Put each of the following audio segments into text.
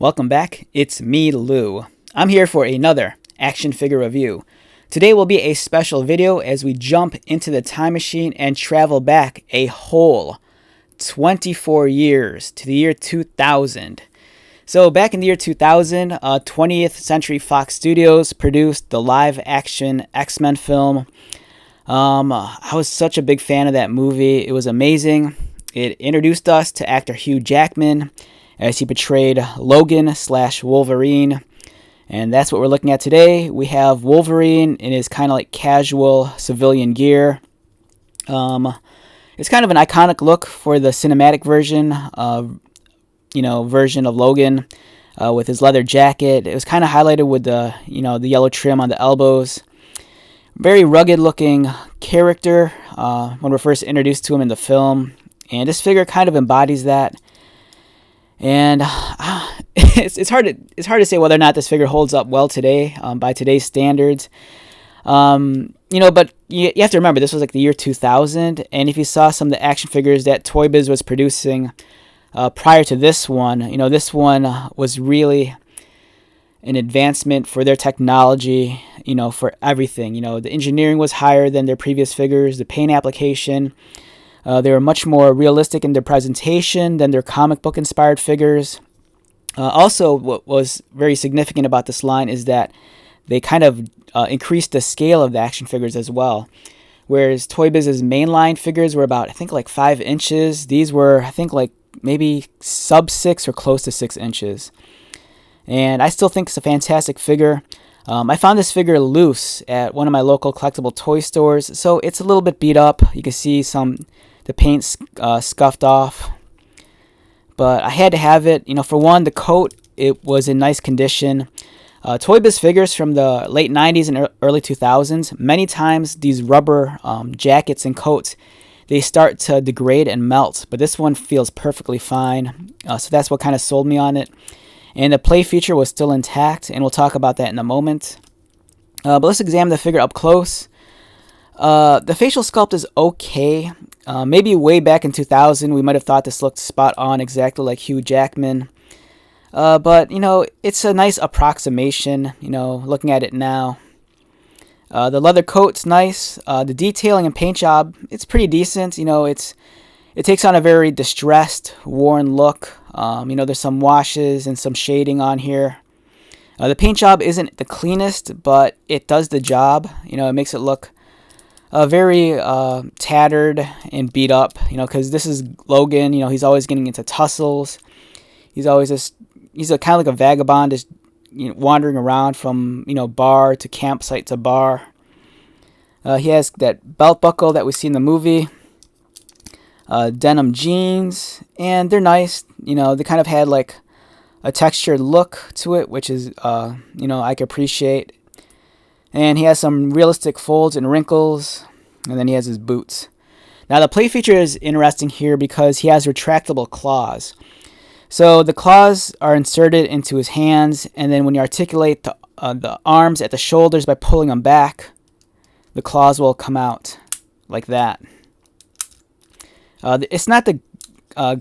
Welcome back, it's me, Lou. I'm here for another action figure review. Today will be a special video as we jump into the time machine and travel back a whole 24 years to the year 2000. So back in the year 2000, 20th Century Fox Studios produced the live-action X-Men film. I was such a big fan of that movie. It was amazing. It introduced us to actor Hugh Jackman as he portrayed Logan/Wolverine. And that's what we're looking at today. We have Wolverine in his kind of like casual civilian gear. It's kind of an iconic look for the cinematic version of Logan with his leather jacket. It was kind of highlighted with the yellow trim on the elbows. Very rugged looking character when we're first introduced to him in the film. And this figure kind of embodies that. And it's hard to say whether or not this figure holds up well today by today's standards. But you have to remember this was like the year 2000, and if you saw some of the action figures that Toy Biz was producing prior to this one, this one was really an advancement for their technology, for everything. The engineering was higher than their previous figures, the paint application. They were much more realistic in their presentation than their comic book inspired figures. Also, what was very significant about this line is that they kind of increased the scale of the action figures as well. Whereas Toy Biz's mainline figures were about, I think, like 5 inches. These were, I think, like maybe sub 6 or close to 6 inches. And I still think it's a fantastic figure. I found this figure loose at one of my local collectible toy stores, so it's a little bit beat up. You can see the paint scuffed off. But I had to have it. For one, the coat, it was in nice condition. Toy Biz figures from the late 90s and early 2000s, many times these rubber jackets and coats, they start to degrade and melt. But this one feels perfectly fine. So that's what kind of sold me on it. And the play feature was still intact, and we'll talk about that in a moment. But let's examine the figure up close. The facial sculpt is okay. Maybe way back in 2000, we might have thought this looked spot on, exactly like Hugh Jackman. But, it's a nice approximation, looking at it now. The leather coat's nice. The detailing and paint job, it's pretty decent. It takes on a very distressed, worn look. There's some washes and some shading on here. The paint job isn't the cleanest, but it does the job. It makes it look very tattered and beat up, because this is Logan. He's always getting into tussles. He's a kind of like a vagabond, just wandering around from bar to campsite to bar. He has that belt buckle that we see in the movie. Denim jeans, and they're nice. They kind of had like a textured look to it, which is I can appreciate. And he has some realistic folds and wrinkles, and then he has his boots. Now the play feature is interesting here because he has retractable claws. So the claws are inserted into his hands, and then when you articulate the arms at the shoulders by pulling them back, the claws will come out like that. It's not the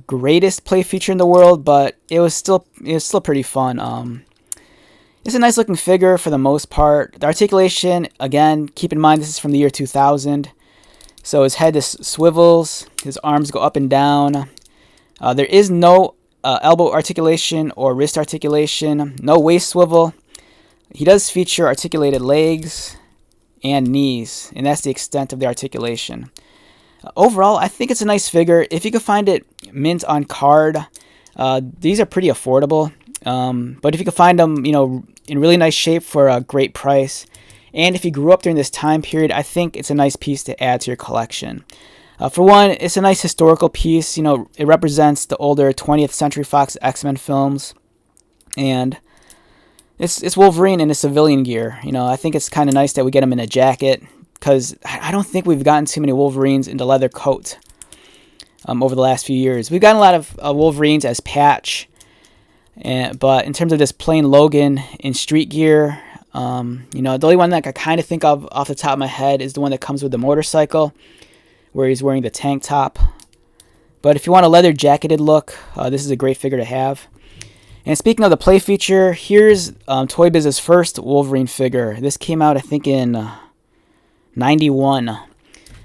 greatest play feature in the world, but it was still pretty fun. It's a nice looking figure for the most part. The articulation, again, keep in mind this is from the year 2000. So his head is swivels, his arms go up and down. There is no elbow articulation or wrist articulation, no waist swivel. He does feature articulated legs and knees, and that's the extent of the articulation. Overall, I think it's a nice figure. If you can find it mint on card, these are pretty affordable. But if you can find them, in really nice shape for a great price, and if you grew up during this time period, I think it's a nice piece to add to your collection. For one, it's a nice historical piece. It represents the older 20th Century Fox X-Men films, and it's Wolverine in his civilian gear. I think it's kind of nice that we get him in a jacket, because I don't think we've gotten too many Wolverines in the leather coat over the last few years. We've gotten a lot of Wolverines as patch, but in terms of this plain Logan in street gear, the only one that I kind of think of off the top of my head is the one that comes with the motorcycle, where he's wearing the tank top. But if you want a leather jacketed look, this is a great figure to have. And speaking of the play feature, here's Toy Biz's first Wolverine figure. This came out, I think, in 91.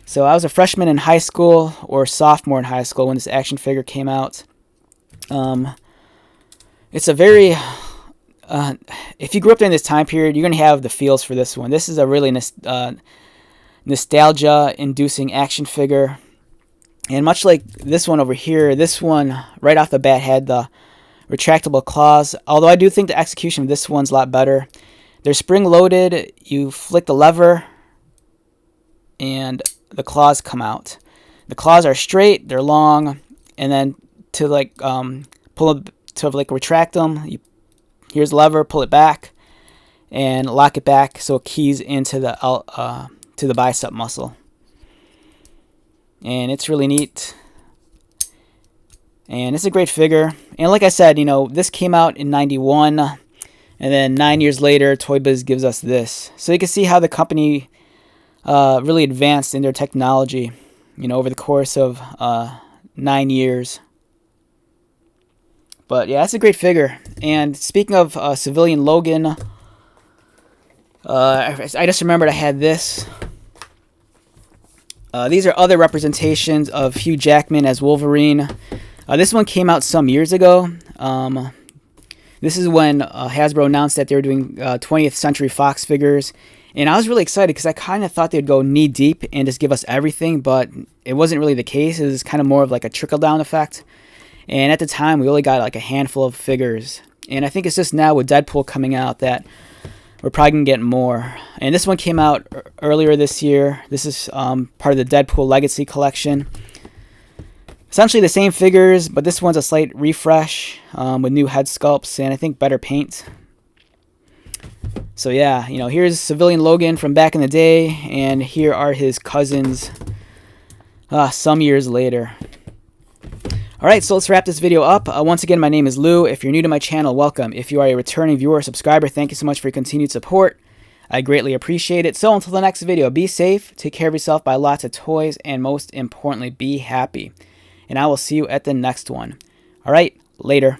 So I was a freshman in high school, or sophomore in high school, when this action figure came out. It's a very... if you grew up during this time period, you're going to have the feels for this one. This is a really nostalgia-inducing action figure. And much like this one over here, this one right off the bat had the retractable claws, although I do think the execution of this one's a lot better. They're spring-loaded. You flick the lever, and the claws come out. The claws are straight, they're long, and then to retract them, here's the lever, pull it back, and lock it back so it keys into the bicep muscle. And it's really neat. And it's a great figure. And like I said, this came out in 91. And then 9 years later, Toy Biz gives us this. So you can see how the company really advanced in their technology, over the course of 9 years. But yeah, that's a great figure. And speaking of Civilian Logan, I just remembered I had this. These are other representations of Hugh Jackman as Wolverine. This one came out some years ago. This is when Hasbro announced that they were doing 20th Century Fox figures. And I was really excited because I kind of thought they'd go knee deep and just give us everything, but it wasn't really the case. It was kind of more of like a trickle-down effect. And at the time, we only got like a handful of figures. And I think it's just now with Deadpool coming out that we're probably going to get more. And this one came out earlier this year. This is part of the Deadpool Legacy Collection. Essentially the same figures, but this one's a slight refresh with new head sculpts and I think better paint. So yeah, here's Civilian Logan from back in the day, and here are his cousins some years later. Alright, so let's wrap this video up. Once again, my name is Lou. If you're new to my channel, welcome. If you are a returning viewer or subscriber, thank you so much for your continued support. I greatly appreciate it. So until the next video, be safe, take care of yourself, buy lots of toys, and most importantly, be happy. And I will see you at the next one. Alright, later.